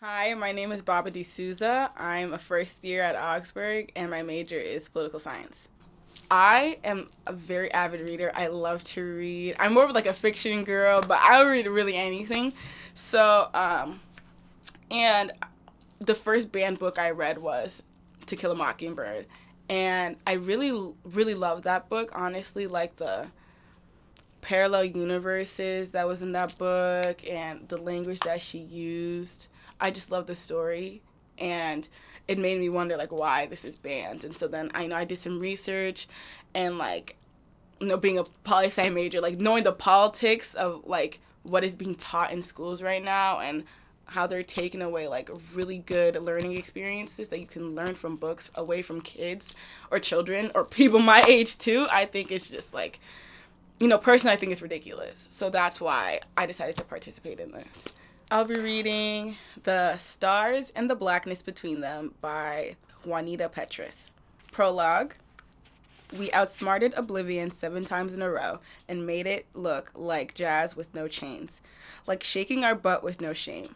Hi, my name is Baaba De-Souza. I'm a first year at Augsburg and my major is political science. I am a very avid reader. I love to read. I'm more of like a fiction girl, but I'll read really anything. So, and the first banned book I read was To Kill a Mockingbird. And I really, really loved that book, honestly, like the parallel universes that was in that book and the language that she used. I just love the story, and it made me wonder like why this is banned. And so then I did some research, and like being a poli sci major, like knowing the politics of like what is being taught in schools right now and how they're taking away like really good learning experiences that you can learn from books away from kids or children or people my age too. I think it's just like, personally, I think it's ridiculous. So that's why I decided to participate in this. I'll be reading The Stars and the Blackness Between Them by Juanita Petrus. Prologue. We outsmarted Oblivion 7 times in a row and made it look like jazz with no chains, like shaking our butt with no shame.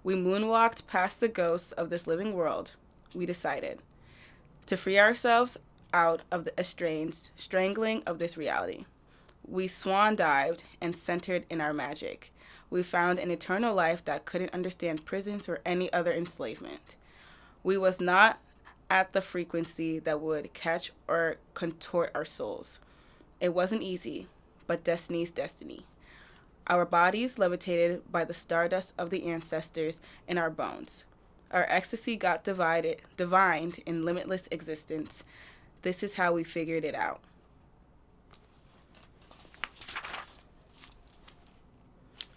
We moonwalked past the ghosts of this living world. We decided to free ourselves out of the estranged strangling of this reality. We swan dived and centered in our magic. We found an eternal life that couldn't understand prisons or any other enslavement. We was not at the frequency that would catch or contort our souls. It wasn't easy, but destiny's destiny. Our bodies levitated by the stardust of the ancestors in our bones. Our ecstasy got divined in limitless existence. This is how we figured it out.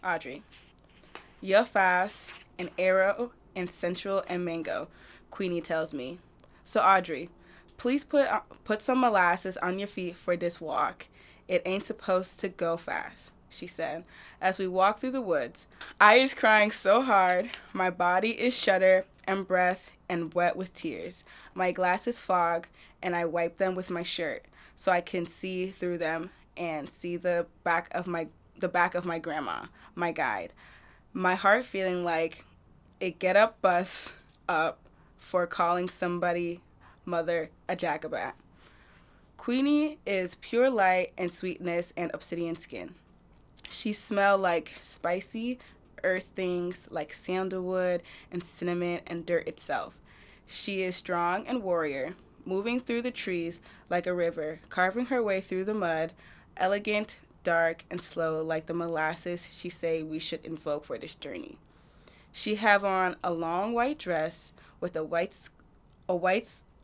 Audrey. You're fast, an arrow, and sensual and mango, Queenie tells me. So Audrey, please put some molasses on your feet for this walk. It ain't supposed to go fast, she said, as we walked through the woods. I is crying so hard, my body is shudder and breath and wet with tears. My glasses fog, and I wipe them with my shirt so I can see through them and see the back of my grandma, my guide. My heart feeling like it get up bus up for calling somebody mother a jackabat. Queenie is pure light and sweetness and obsidian skin. She smell like spicy earth things like sandalwood and cinnamon and dirt itself. She is strong and warrior, moving through the trees like a river, carving her way through the mud, elegant, dark, and slow like the molasses she say we should invoke for this journey. She have on a long white dress with a white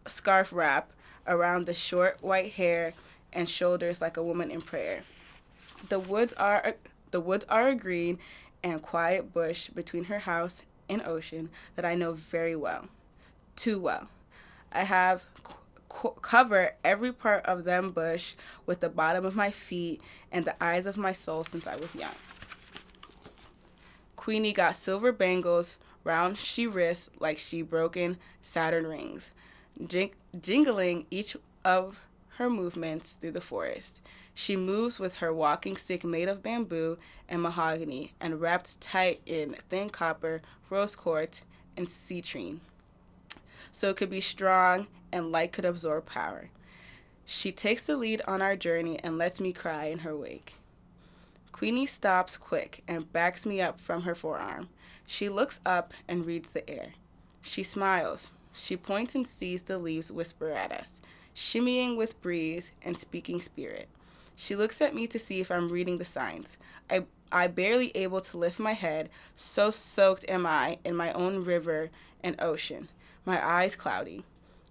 scarf wrap around the short white hair and shoulders like a woman in prayer. The woods are a green and quiet bush between her house and ocean that I know very well, too well. I have cover every part of them bush with the bottom of my feet and the eyes of my soul since I was young. Queenie got silver bangles round she wrists like she broken Saturn rings, jingling each of her movements through the forest. She moves with her walking stick made of bamboo and mahogany and wrapped tight in thin copper, rose quartz, and citrine, so it could be strong and light could absorb power. She takes the lead on our journey and lets me cry in her wake. Queenie stops quick and backs me up from her forearm. She looks up and reads the air. She smiles. She points and sees the leaves whisper at us, shimmying with breeze and speaking spirit. She looks at me to see if I'm reading the signs. I barely able to lift my head, so soaked am I in my own river and ocean, my eyes cloudy.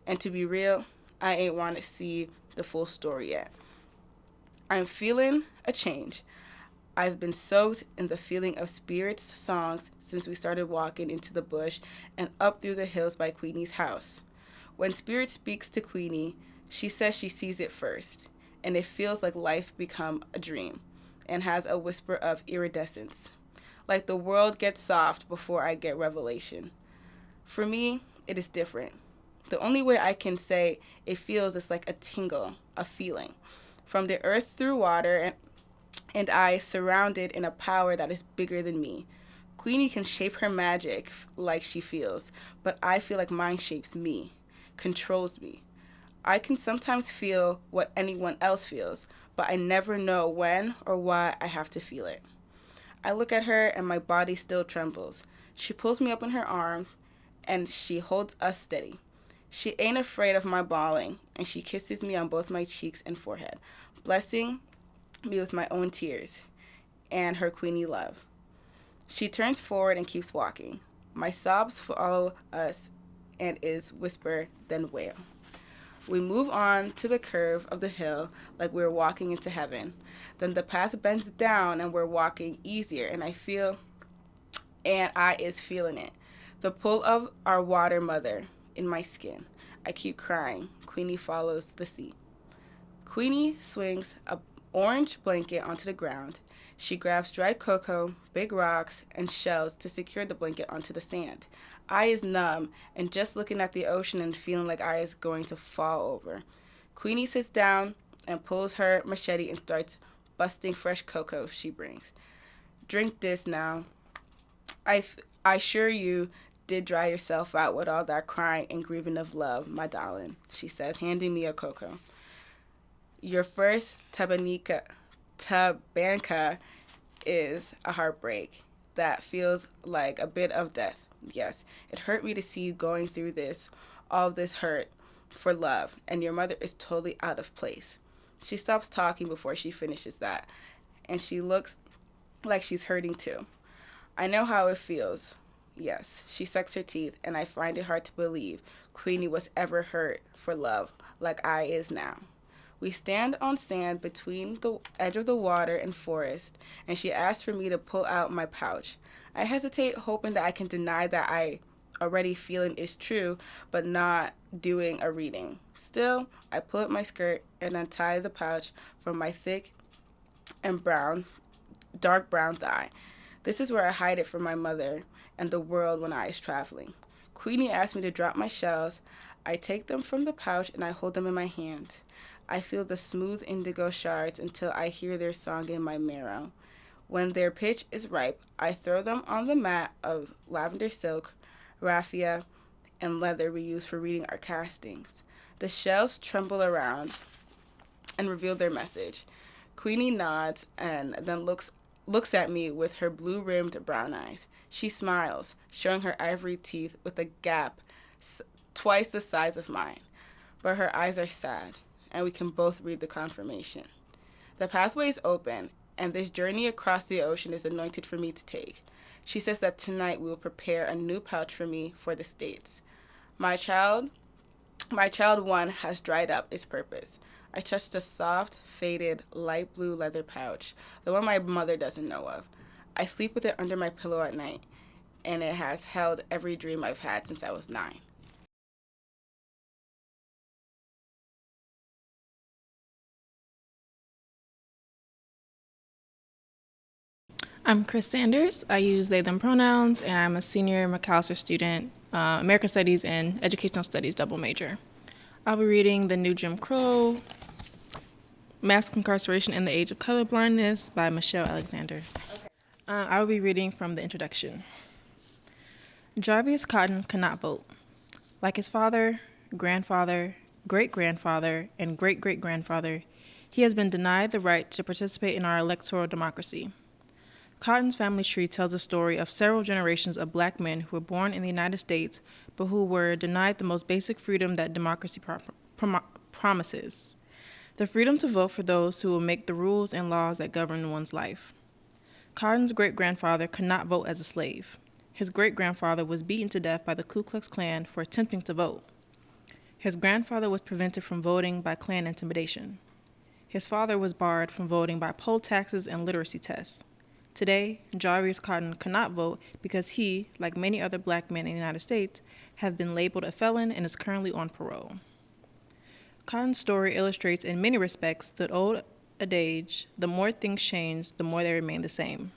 And to be real, I ain't want to see the full story yet. I'm feeling a change. I've been soaked in the feeling of Spirit's songs since we started walking into the bush and up through the hills by Queenie's house. When Spirit speaks to Queenie, she says she sees it first, and it feels like life become a dream and has a whisper of iridescence. Like the world gets soft before I get revelation. For me, it is different. The only way I can say it feels is like a tingle, a feeling. From the earth through water and I surrounded in a power that is bigger than me. Queenie can shape her magic like she feels, but I feel like mine shapes me, controls me. I can sometimes feel what anyone else feels, but I never know when or why I have to feel it. I look at her and my body still trembles. She pulls me up in her arms and she holds us steady. She ain't afraid of my bawling, and she kisses me on both my cheeks and forehead, blessing me with my own tears and her Queenie love. She turns forward and keeps walking. My sobs follow us and is whisper, then wail. We move on to the curve of the hill like we're walking into heaven. Then the path bends down and we're walking easier, and I is feeling it. The pull of our water mother in my skin. I keep crying. Queenie follows the sea. Queenie swings a orange blanket onto the ground. She grabs dried cocoa, big rocks, and shells to secure the blanket onto the sand. I is numb and just looking at the ocean and feeling like I is going to fall over. Queenie sits down and pulls her machete and starts busting fresh cocoa she brings. Drink this now. I sure you did dry yourself out with all that crying and grieving of love, my darling, she says, handing me a cocoa. Your first tabanka is a heartbreak that feels like a bit of death. Yes, it hurt me to see you going through all this hurt for love, and your mother is totally out of place. She stops talking before she finishes that, and she looks like she's hurting too. I know how it feels. Yes, she sucks her teeth, and I find it hard to believe Queenie was ever hurt for love like I is now. We stand on sand between the edge of the water and forest, and she asks for me to pull out my pouch. I hesitate, hoping that I can deny that I already feeling is true, but not doing a reading. Still, I pull up my skirt and untie the pouch from my thick and dark brown thigh. This is where I hide it from my mother and the world when I is traveling. Queenie asked me to drop my shells. I take them from the pouch and I hold them in my hands. I feel the smooth indigo shards until I hear their song in my marrow. When their pitch is ripe, I throw them on the mat of lavender silk, raffia, and leather we use for reading our castings. The shells tremble around and reveal their message. Queenie nods and then looks at me with her blue-rimmed brown eyes. She smiles, showing her ivory teeth with a gap twice the size of mine. But her eyes are sad, and we can both read the confirmation. The pathway is open, and this journey across the ocean is anointed for me to take. She says that tonight we will prepare a new pouch for me for the States. My child one has dried up its purpose. I touched a soft, faded, light blue leather pouch, the one my mother doesn't know of. I sleep with it under my pillow at night, and it has held every dream I've had since I was 9. I'm Chris Sanders. I use they, them pronouns, and I'm a senior McAllister student, American Studies and Educational Studies double major. I'll be reading The New Jim Crow, Mass Incarceration and the Age of Colorblindness by Michelle Alexander. I will be reading from the introduction. Jarvis Cotton could not vote. Like his father, grandfather, great-grandfather, and great-great-grandfather, he has been denied the right to participate in our electoral democracy. Cotton's family tree tells the story of several generations of black men who were born in the United States, but who were denied the most basic freedom that democracy promises: the freedom to vote for those who will make the rules and laws that govern one's life. Cotton's great-grandfather could not vote as a slave. His great-grandfather was beaten to death by the Ku Klux Klan for attempting to vote. His grandfather was prevented from voting by Klan intimidation. His father was barred from voting by poll taxes and literacy tests. Today, Jarvis Cotton cannot vote because he, like many other black men in the United States, have been labeled a felon and is currently on parole. Cotton's story illustrates in many respects the old adage, the more things change, the more they remain the same.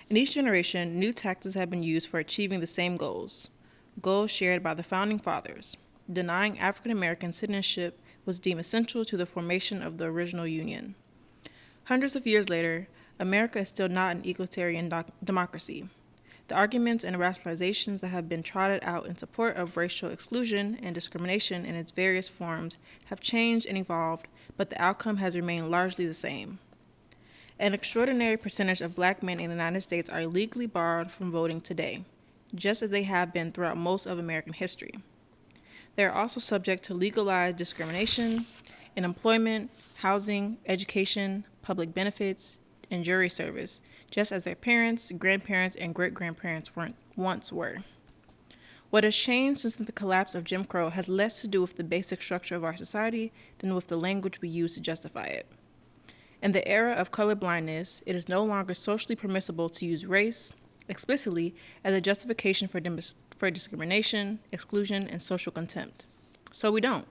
In each generation, new tactics have been used for achieving the same goals shared by the Founding Fathers. Denying African American citizenship was deemed essential to the formation of the original Union. Hundreds of years later, America is still not an egalitarian democracy. The arguments and rationalizations that have been trotted out in support of racial exclusion and discrimination in its various forms have changed and evolved, but the outcome has remained largely the same. An extraordinary percentage of black men in the United States are illegally barred from voting today, just as they have been throughout most of American history. They are also subject to legalized discrimination in employment, housing, education, public benefits, and jury service, just as their parents, grandparents, and great-grandparents once were. What has changed since the collapse of Jim Crow has less to do with the basic structure of our society than with the language we use to justify it. In the era of colorblindness, it is no longer socially permissible to use race explicitly as a justification for discrimination, exclusion, and social contempt. So we don't.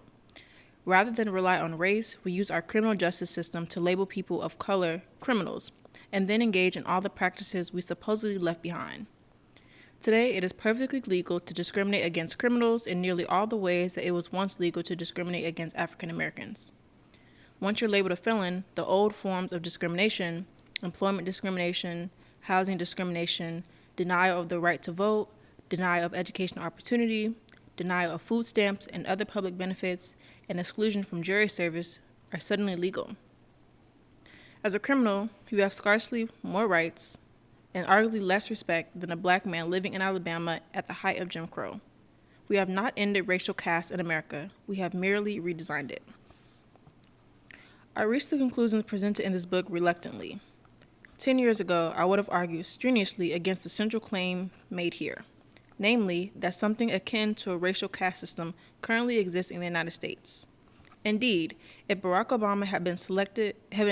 Rather than rely on race, we use our criminal justice system to label people of color criminals, and then engage in all the practices we supposedly left behind. Today, it is perfectly legal to discriminate against criminals in nearly all the ways that it was once legal to discriminate against African Americans. Once you're labeled a felon, the old forms of discrimination, employment discrimination, housing discrimination, denial of the right to vote, denial of educational opportunity, denial of food stamps and other public benefits, and exclusion from jury service are suddenly legal. As a criminal, you have scarcely more rights and arguably less respect than a black man living in Alabama at the height of Jim Crow. We have not ended racial caste in America. We have merely redesigned it. I reached the conclusions presented in this book reluctantly. 10 years ago, I would have argued strenuously against the central claim made here, namely that something akin to a racial caste system currently exists in the United States. Indeed, if Barack Obama had been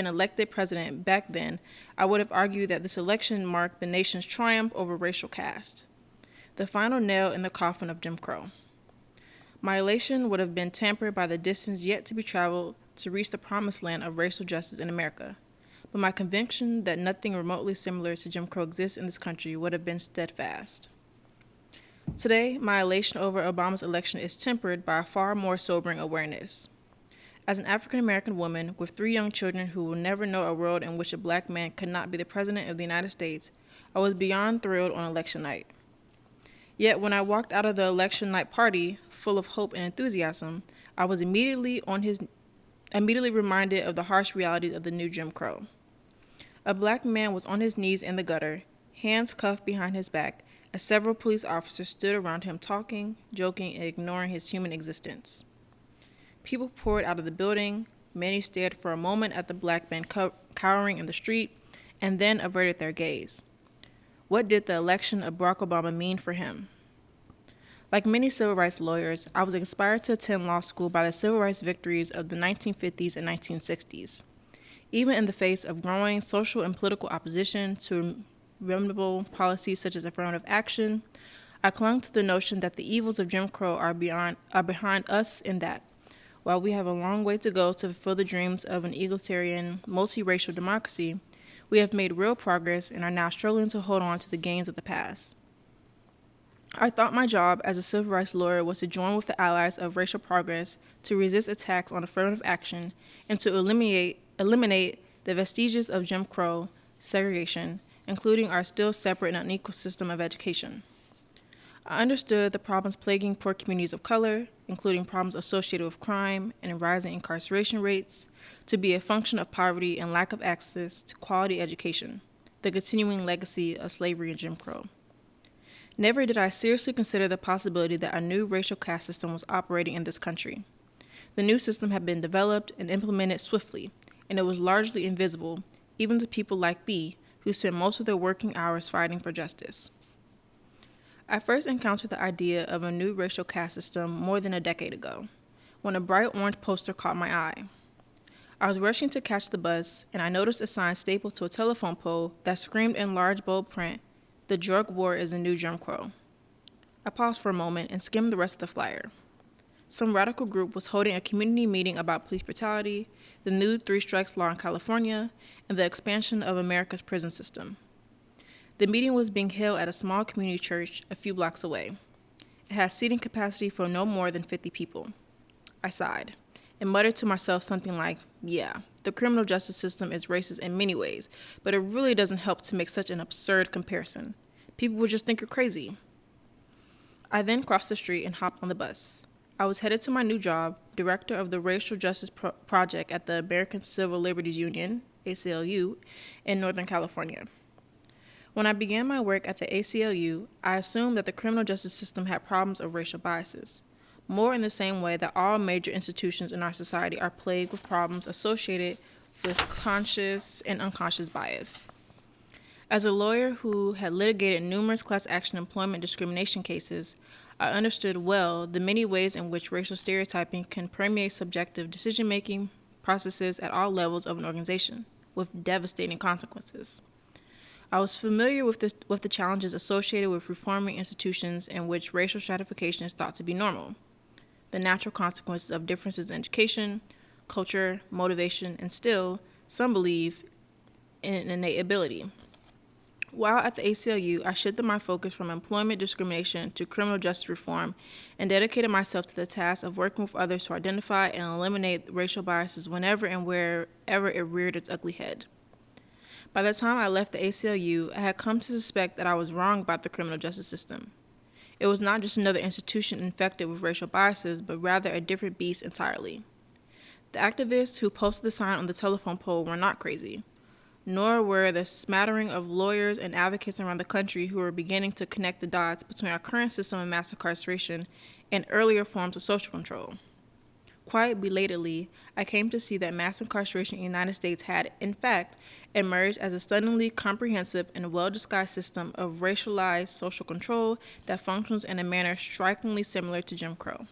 elected president back then, I would have argued that this election marked the nation's triumph over racial caste, the final nail in the coffin of Jim Crow. My elation would have been tempered by the distance yet to be traveled to reach the promised land of racial justice in America, but my conviction that nothing remotely similar to Jim Crow exists in this country would have been steadfast. Today, my elation over Obama's election is tempered by a far more sobering awareness. As an African-American woman with 3 young children who will never know a world in which a black man could not be the president of the United States, I was beyond thrilled on election night. Yet when I walked out of the election night party, full of hope and enthusiasm, I was immediately reminded of the harsh realities of the new Jim Crow. A black man was on his knees in the gutter, hands cuffed behind his back, as several police officers stood around him talking, joking, and ignoring his human existence. People poured out of the building, many stared for a moment at the black man cowering in the street, and then averted their gaze. What did the election of Barack Obama mean for him? Like many civil rights lawyers, I was inspired to attend law school by the civil rights victories of the 1950s and 1960s. Even in the face of growing social and political opposition to remedial policies such as affirmative action, I clung to the notion that the evils of Jim Crow are behind us in that, while we have a long way to go to fulfill the dreams of an egalitarian, multiracial democracy, we have made real progress and are now struggling to hold on to the gains of the past. I thought my job as a civil rights lawyer was to join with the allies of racial progress to resist attacks on affirmative action and to eliminate the vestiges of Jim Crow segregation, including our still separate and unequal system of education. I understood the problems plaguing poor communities of color, including problems associated with crime and rising incarceration rates, to be a function of poverty and lack of access to quality education, the continuing legacy of slavery and Jim Crow. Never did I seriously consider the possibility that a new racial caste system was operating in this country. The new system had been developed and implemented swiftly, and it was largely invisible, even to people like me, who spent most of their working hours fighting for justice. I first encountered the idea of a new racial caste system more than a decade ago, when a bright orange poster caught my eye. I was rushing to catch the bus, and I noticed a sign stapled to a telephone pole that screamed in large bold print, "The drug war is a new Jim Crow." I paused for a moment and skimmed the rest of the flyer. Some radical group was holding a community meeting about police brutality, the new 3 strikes law in California, and the expansion of America's prison system. The meeting was being held at a small community church a few blocks away. It had seating capacity for no more than 50 people. I sighed and muttered to myself something like, yeah, the criminal justice system is racist in many ways, but it really doesn't help to make such an absurd comparison. People would just think you're crazy. I then crossed the street and hopped on the bus. I was headed to my new job, director of the Racial Justice Project at the American Civil Liberties Union, ACLU, in Northern California. When I began my work at the ACLU, I assumed that the criminal justice system had problems of racial biases, more in the same way that all major institutions in our society are plagued with problems associated with conscious and unconscious bias. As a lawyer who had litigated numerous class action employment discrimination cases, I understood well the many ways in which racial stereotyping can permeate subjective decision-making processes at all levels of an organization, with devastating consequences. I was familiar with the challenges associated with reforming institutions in which racial stratification is thought to be normal, the natural consequences of differences in education, culture, motivation, and still, some believe, in an innate ability. While at the ACLU, I shifted my focus from employment discrimination to criminal justice reform and dedicated myself to the task of working with others to identify and eliminate racial biases whenever and wherever it reared its ugly head. By the time I left the ACLU, I had come to suspect that I was wrong about the criminal justice system. It was not just another institution infected with racial biases, but rather a different beast entirely. The activists who posted the sign on the telephone pole were not crazy, nor were the smattering of lawyers and advocates around the country who were beginning to connect the dots between our current system of mass incarceration and earlier forms of social control. Quite belatedly, I came to see that mass incarceration in the United States had, in fact, emerged as a stunningly comprehensive and well-disguised system of racialized social control that functions in a manner strikingly similar to Jim Crow.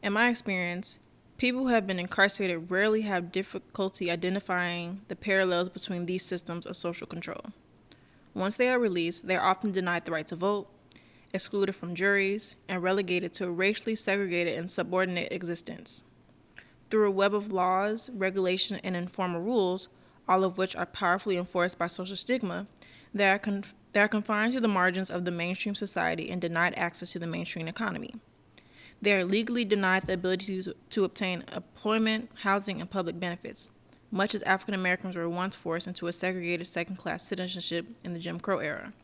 In my experience, people who have been incarcerated rarely have difficulty identifying the parallels between these systems of social control. Once they are released, they are often denied the right to vote, excluded from juries, and relegated to a racially segregated and subordinate existence. Through a web of laws, regulation, and informal rules, all of which are powerfully enforced by social stigma, they are confined to the margins of the mainstream society and denied access to the mainstream economy. They are legally denied the ability to obtain employment, housing, and public benefits, much as African Americans were once forced into a segregated second-class citizenship in the Jim Crow era.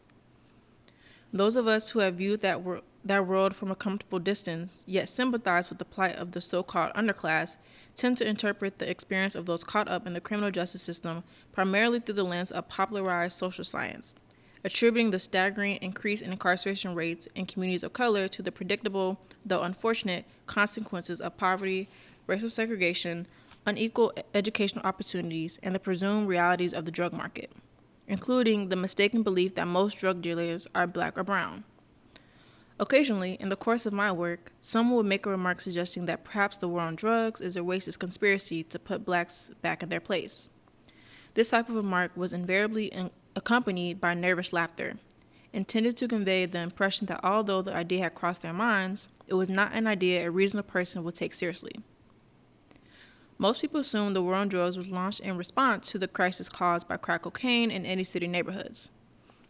Those of us who have viewed that world from a comfortable distance, yet sympathize with the plight of the so-called underclass, tend to interpret the experience of those caught up in the criminal justice system primarily through the lens of popularized social science, attributing the staggering increase in incarceration rates in communities of color to the predictable, though unfortunate, consequences of poverty, racial segregation, unequal educational opportunities, and the presumed realities of the drug market, including the mistaken belief that most drug dealers are black or brown. Occasionally, in the course of my work, someone would make a remark suggesting that perhaps the war on drugs is a racist conspiracy to put blacks back in their place. This type of remark was invariably accompanied by nervous laughter, intended to convey the impression that although the idea had crossed their minds, it was not an idea a reasonable person would take seriously. Most people assume the war on drugs was launched in response to the crisis caused by crack cocaine in inner city neighborhoods.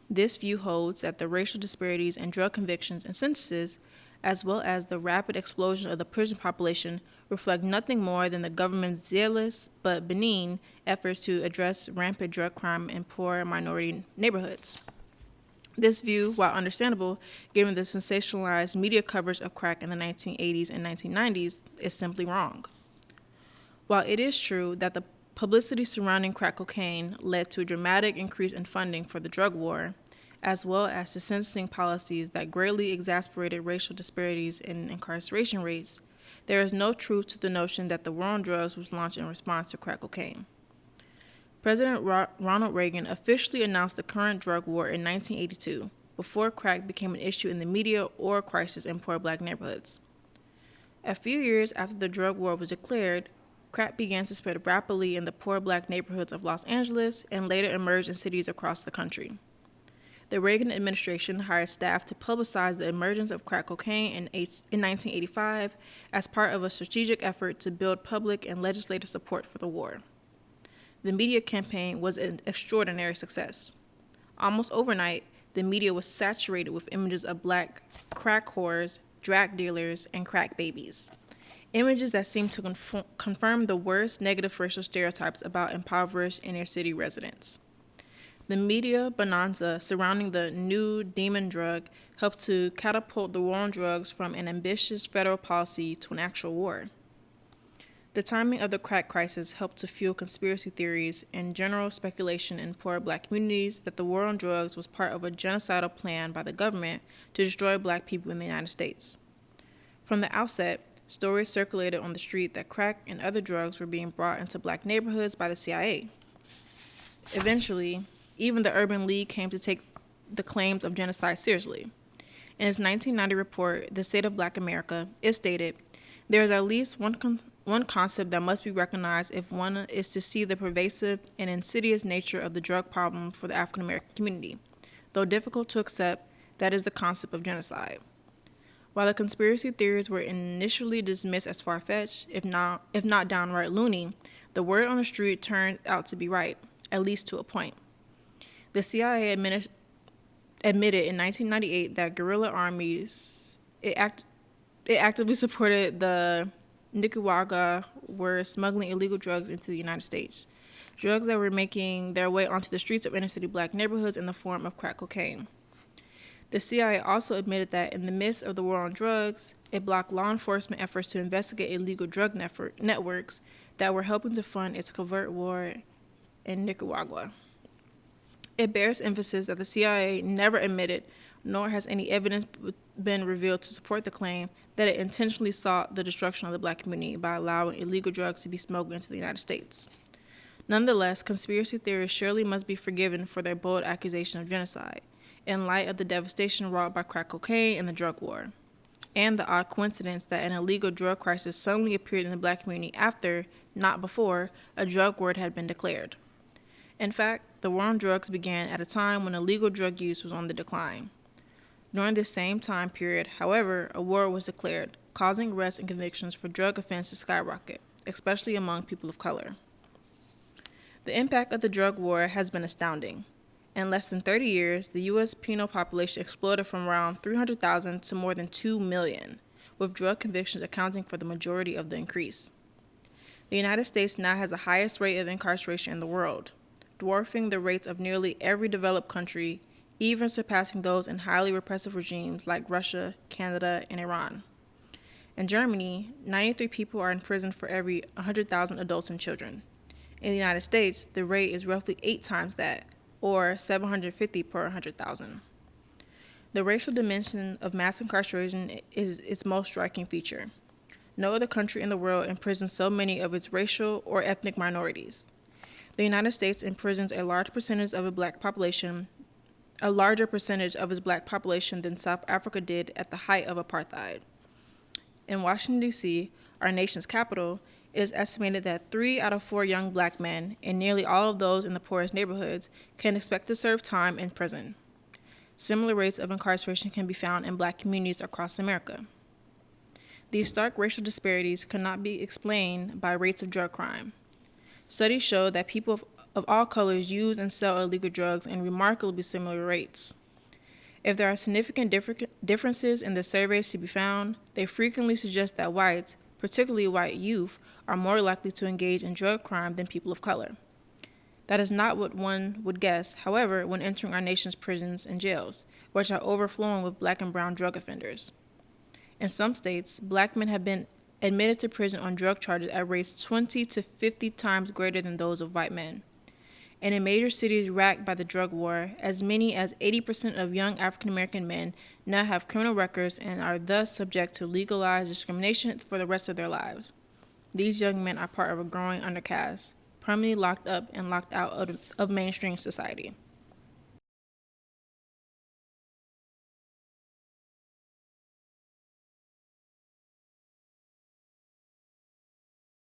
This view holds that the racial disparities in drug convictions and sentences, as well as the rapid explosion of the prison population, reflect nothing more than the government's zealous but benign efforts to address rampant drug crime in poor minority neighborhoods. This view, while understandable given the sensationalized media coverage of crack in the 1980s and 1990s, is simply wrong. While it is true that the publicity surrounding crack cocaine led to a dramatic increase in funding for the drug war, as well as to sentencing policies that greatly exacerbated racial disparities in incarceration rates, there is no truth to the notion that the war on drugs was launched in response to crack cocaine. President Ronald Reagan officially announced the current drug war in 1982, before crack became an issue in the media or a crisis in poor black neighborhoods. A few years after the drug war was declared, crack began to spread rapidly in the poor black neighborhoods of Los Angeles and later emerged in cities across the country. The Reagan administration hired staff to publicize the emergence of crack cocaine in 1985 as part of a strategic effort to build public and legislative support for the war. The media campaign was an extraordinary success. Almost overnight, the media was saturated with images of black crack whores, drug dealers, and crack babies. Images that seemed to confirm the worst negative racial stereotypes about impoverished inner city residents. The media bonanza surrounding the new demon drug helped to catapult the war on drugs from an ambitious federal policy to an actual war. The timing of the crack crisis helped to fuel conspiracy theories and general speculation in poor black communities that the war on drugs was part of a genocidal plan by the government to destroy black people in the United States. From the outset, stories circulated on the street that crack and other drugs were being brought into black neighborhoods by the CIA. Eventually, even the Urban League came to take the claims of genocide seriously. In its 1990 report, The State of Black America, it stated, "There is at least one concept that must be recognized if one is to see the pervasive and insidious nature of the drug problem for the African American community. Though difficult to accept, that is the concept of genocide." While the conspiracy theories were initially dismissed as far-fetched, if not downright loony, the word on the street turned out to be right, at least to a point. The CIA admitted in 1998 that guerrilla armies actively supported the Nicaragua were smuggling illegal drugs into the United States, drugs that were making their way onto the streets of inner-city black neighborhoods in the form of crack cocaine. The CIA also admitted that in the midst of the war on drugs, it blocked law enforcement efforts to investigate illegal drug networks that were helping to fund its covert war in Nicaragua. It bears emphasis that the CIA never admitted, nor has any evidence been revealed to support the claim, that it intentionally sought the destruction of the black community by allowing illegal drugs to be smuggled into the United States. Nonetheless, conspiracy theorists surely must be forgiven for their bold accusation of genocide, in light of the devastation wrought by crack cocaine and the drug war, and the odd coincidence that an illegal drug crisis suddenly appeared in the black community after, not before, a drug war had been declared. In fact, the war on drugs began at a time when illegal drug use was on the decline. During this same time period, however, a war was declared, causing arrests and convictions for drug offenses to skyrocket, especially among people of color. The impact of the drug war has been astounding. In less than 30 years, the U.S. penal population exploded from around 300,000 to more than 2 million, with drug convictions accounting for the majority of the increase. The United States now has the highest rate of incarceration in the world, dwarfing the rates of nearly every developed country, even surpassing those in highly repressive regimes like Russia, Canada, and Iran. In Germany, 93 people are in prison for every 100,000 adults and children. In the United States, the rate is roughly 8 times that, or 750 per 100,000. The racial dimension of mass incarceration is its most striking feature. No other country in the world imprisons so many of its racial or ethnic minorities. The United States imprisons a larger percentage of its black population than South Africa did at the height of apartheid. In Washington, D.C., our nation's capital, it is estimated that 3 out of 4 young black men, and nearly all of those in the poorest neighborhoods, can expect to serve time in prison. Similar rates of incarceration can be found in black communities across America. These stark racial disparities cannot be explained by rates of drug crime. Studies show that people of all colors use and sell illegal drugs in remarkably similar rates. If there are significant differences in the surveys to be found, they frequently suggest that whites, particularly white youth, are more likely to engage in drug crime than people of color. That is not what one would guess, however, when entering our nation's prisons and jails, which are overflowing with black and brown drug offenders. In some states, black men have been admitted to prison on drug charges at rates 20 to 50 times greater than those of white men. And in major cities racked by the drug war, as many as 80% of young African American men now have criminal records and are thus subject to legalized discrimination for the rest of their lives. These young men are part of a growing undercast, permanently locked up and locked out of mainstream society.